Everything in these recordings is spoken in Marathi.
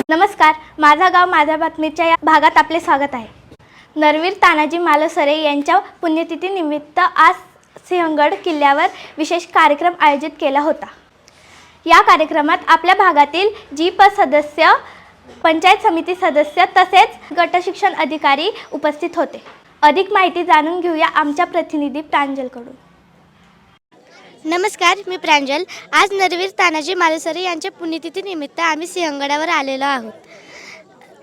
नमस्कार, माझा गाव माझ्या बातमीच्या या भागात आपले स्वागत आहे। नरवीर तानाजी मालुसरे यांच्या पुण्यतिथीनिमित्त आज सिंहगड किल्ल्यावर विशेष कार्यक्रम आयोजित केला होता। या कार्यक्रमात आपल्या भागातील जीप सदस्य, पंचायत समिती सदस्य तसेच गट शिक्षण अधिकारी उपस्थित होते। अधिक माहिती जाणून घेऊया आमच्या प्रतिनिधी प्रांजलकडून। नमस्कार, मी प्रांजल। आज नरवीर तानाजी मालुसरे यांच्या पुण्यतिथीनिमित्त आम्ही सिंहगडावर आलेलो आहोत।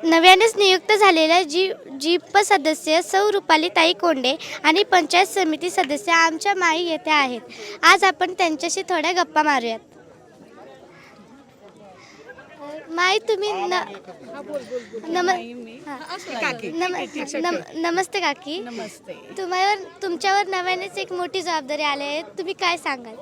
नव्यानेच नियुक्त झालेल्या जीप सदस्य सौ रुपालीताई कोंडे आणि पंचायत समिती सदस्य आमच्या माई येथे आहेत। आज आपण त्यांच्याशी थोड्या गप्पा मारूयात। माई, तुम्ही नमस्ते काकी। नमस्ते। तुमच्यावर नव्यानेच एक मोठी जबाबदारी आली आहे, तुम्ही काय सांगाल?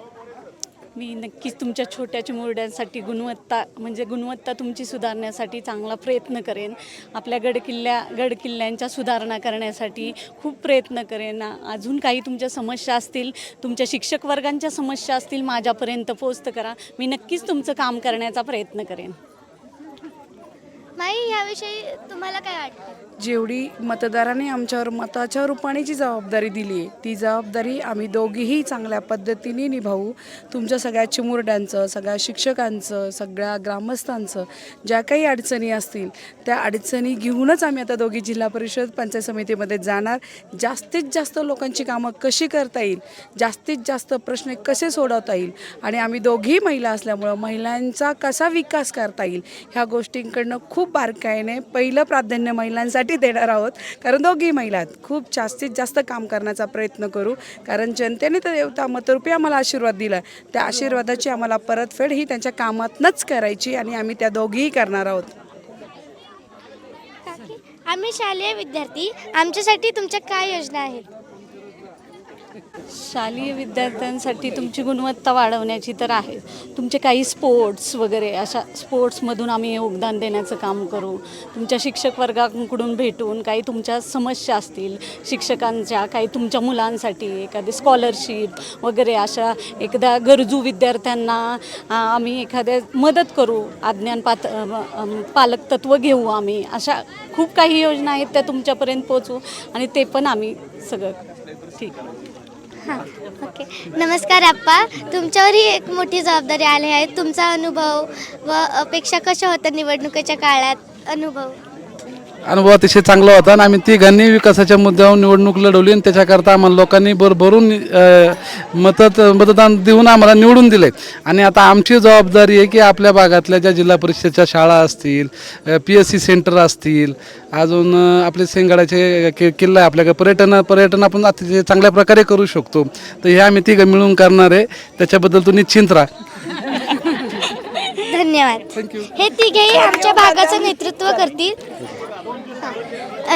मी नक्कीच तुमच्या छोट्या चिमुरड्यांसाठी गुणवत्ता तुमची सुधारण्यासाठी चांगला प्रयत्न करेन। आपल्या गडकिल्ल्यांच्या सुधारणा करण्यासाठी खूप प्रयत्न करेन। अजून काही तुमच्या समस्या असतील, तुमच्या शिक्षक वर्गांच्या समस्या असतील, माझ्यापर्यंत पोस्ट करा। मी नक्कीच तुमचं काम करण्याचा प्रयत्न करेन। माई, याविषयी तुम्हाला काय वाटतं? जेवढी मतदारांनी आमच्यावर मताच्या रूपाने जी जबाबदारी दिली आहे, ती जबाबदारी आम्ही दोघीही चांगल्या पद्धतीने निभावू। तुमच्या सगळ्या चिमुरड्यांचं, सगळ्या शिक्षकांचं, सगळ्या ग्रामस्थांचं ज्या काही अडचणी असतील त्या अडचणी घेऊनच आम्ही आता दोघी जिल्हा परिषद पंचायत समितीमध्ये जाणार। जास्तीत जास्त लोकांची कामं कशी करता येईल, जास्तीत जास्त प्रश्न कसे सोडवता येईल आणि आम्ही दोघी महिला असल्यामुळं महिलांचा कसा विकास करता येईल ह्या गोष्टींकडनं खूप बारकाईने पहिलं प्राधान्य महिलांसाठी देणार आहोत। कारण दोघी महिला आहेत, खूप जास्तीत जास्त काम करण्याचा प्रयत्न करू। कारण जनतेने तर देवता मतरूपी आम्हाला आशीर्वाद दिला, त्या आशीर्वादाची आम्हाला परतफेड ही त्यांच्या कामातनंच करायची आणि आम्ही त्या दोघीही करणार आहोत। आम्ही शालेय विद्यार्थी, आमच्यासाठी तुमच्या काय योजना आहेत? शालेय विद्यार्थ्यांसाठी तुमची गुणवत्ता वाढवण्याची तर आहे। तुमचे काही स्पोर्ट्स वगैरे अशा स्पोर्ट्समधून आम्ही योगदान देण्याचं काम करू। तुमच्या शिक्षक वर्गाकडून भेटून काही तुमच्या समस्या असतील शिक्षकांच्या, काही तुमच्या मुलांसाठी एखादी स्कॉलरशिप वगैरे अशा एखाद्या गरजू विद्यार्थ्यांना आम्ही एखाद्या मदत करू। पालक तत्व घेऊ आम्ही। अशा खूप काही योजना आहेत, त्या तुमच्यापर्यंत पोहोचू आणि ते पण आम्ही सगळं ठीक। हां, ओके। नमस्कार आप्पा, तुमच्यावरही एक मोठी जबाबदारी आली आहे। तुमचा अनुभव व अपेक्षा कशा होत्या निवडणुकीच्या काळात? अनुभव अतिशय चांगला होता आणि आम्ही तिघांनी विकासाच्या मुद्द्यावर निवडणूक लढवली आणि त्याच्याकरता आम्हाला लोकांनी भरभरून मतदान देऊन आम्हाला निवडून दिले। आणि आता आमची जबाबदारी आहे की आपल्या भागातल्या ज्या जिल्हा परिषदेच्या शाळा असतील, PSC सेंटर असतील, अजून आपले सिंहगडाचे किल्ला आहे, आपल्याकडे पर्यटन आपण अतिशय चांगल्या प्रकारे करू शकतो। तर हे आम्ही तिघं मिळून करणार आहे, त्याच्याबद्दल तू निश्चिंत राहा। धन्यवाद। हे तिघेही आमच्या भागाचं नेतृत्व करतील।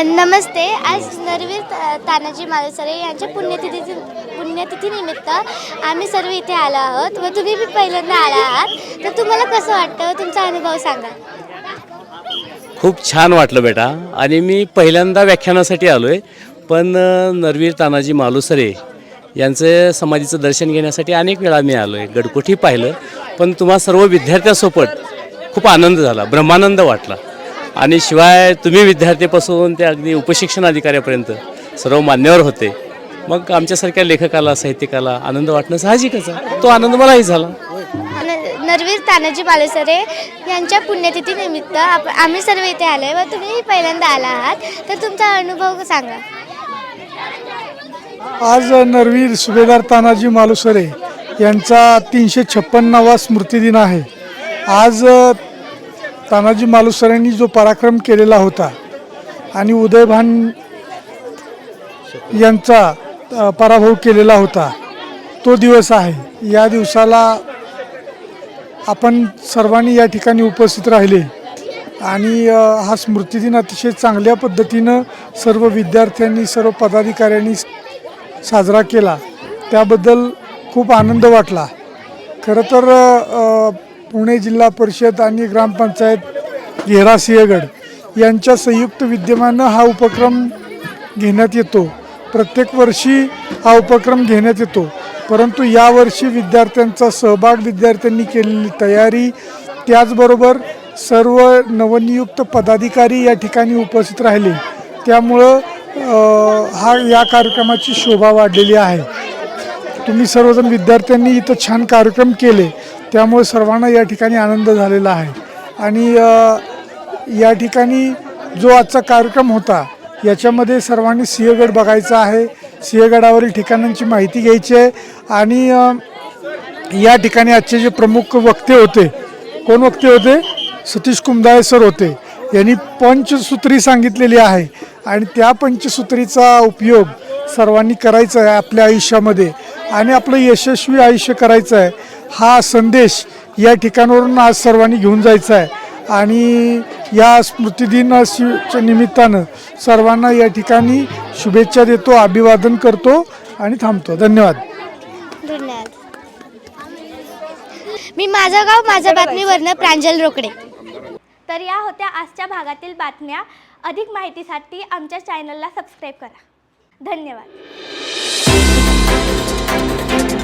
नमस्ते, आज नरवीर तानाजी मालुसरे यांच्या पुण्यतिथीनिमित्त आम्ही सर्व इथे आलो आहोत व तुम्ही बी पहिल्यांदा आला आहात, तर तुम्हाला कसं वाटतं? तुमचा अनुभव सांगा। खूप छान वाटलं बेटा, आणि मी पहिल्यांदा व्याख्यानासाठी आलो आहे, पण नरवीर तानाजी मालुसरे यांचं समाधीचं दर्शन घेण्यासाठी अनेक वेळा मी आलो आहे, गडकोटी पाहिलं, पण तुम्हा सर्व विद्यार्थ्यांसोबत खूप आनंद झाला, ब्रह्मानंद वाटला। आणि शिवाय तुम्ही विद्यार्थीपासून ते अगदी उपशिक्षण अधिकाऱ्यापर्यंत सर्व मान्यवर होते। मग आमच्यासारख्या लेखकाला, साहित्यिकाला आनंद वाटणं साहजिकच आहे, तो आनंद मलाही झाला। नरवीर तानाजी मालुसरे यांच्या पुण्यतिथीनिमित्त आम्ही सर्व इथे आलो आहे व तुम्ही पहिल्यांदा आला आहात, तर तुमचा अनुभव सांगा। आज नरवीर सुभेदार तानाजी मालुसरे यांचा 356वा स्मृतिदिन आहे। आज तानाजी मालुसरेंनी जो पराक्रम केलेला होता आणि उदयभान यांचा पराभव केलेला होता, तो दिवस आहे। या दिवसाला आपण सर्वांनी या ठिकाणी उपस्थित राहिले आणि हा स्मृतिदिन अतिशय चांगल्या पद्धतीनं सर्व विद्यार्थ्यांनी, सर्व पदाधिकाऱ्यांनी साजरा केला, त्याबद्दल खूप आनंद वाटला। खरं तर पुणे जिल्हा परिषद आणि ग्रामपंचायत घेरा सिंहगड यांच्या संयुक्त विद्यमानं हा उपक्रम घेण्यात येतो। प्रत्येक वर्षी हा उपक्रम घेण्यात येतो, परंतु यावर्षी विद्यार्थ्यांचा सहभाग, विद्यार्थ्यांनी केलेली तयारी, त्याचबरोबर सर्व नवनियुक्त पदाधिकारी या ठिकाणी उपस्थित राहिले, त्यामुळं या कार्यक्रमाची शोभा वाढलेली आहे. तुम्ही सर्वजण विद्यार्थ्यांनी इथं छान कार्यक्रम केले, त्यामुळे सर्वांना या ठिकाणी आनंद झालेला आहे. आणि या ठिकाणी जो आजचा कार्यक्रम होता याच्यामध्ये सर्वांनी सिंहगड बघायचा आहे, सिंहगडावरील ठिकाणांची माहिती घ्यायची आहे. आणि या ठिकाणी आजचे जे प्रमुख वक्ते होते, कोण वक्ते होते? सतीश कुमदाळे सर होते. यांनी पंचसूत्री सांगितलेली आहे आणि त्या पंचसूत्रीचा उपयोग सर्वांनी करायचा आहे आपल्या आयुष्यामध्ये आणि आपलं यशस्वी आयुष्य करायचं आहे. हा संदेश या ठिकाणावरून आज सर्वांनी घेऊन जायचा आहे. आणि या स्मृतिदिनाच्या निमित्तानं सर्वांना या ठिकाणी शुभेच्छा देतो, अभिवादन करतो आणि थांबतो. धन्यवाद. धन्यवाद. मी माझं गाव माझ्या बातमीवरनं प्रांजल रोकडे. तर या होत्या आजच्या भागातील बातम्या. अधिक माहितीसाठी आमच्या चॅनलला सबस्क्राईब करा. धन्यवाद.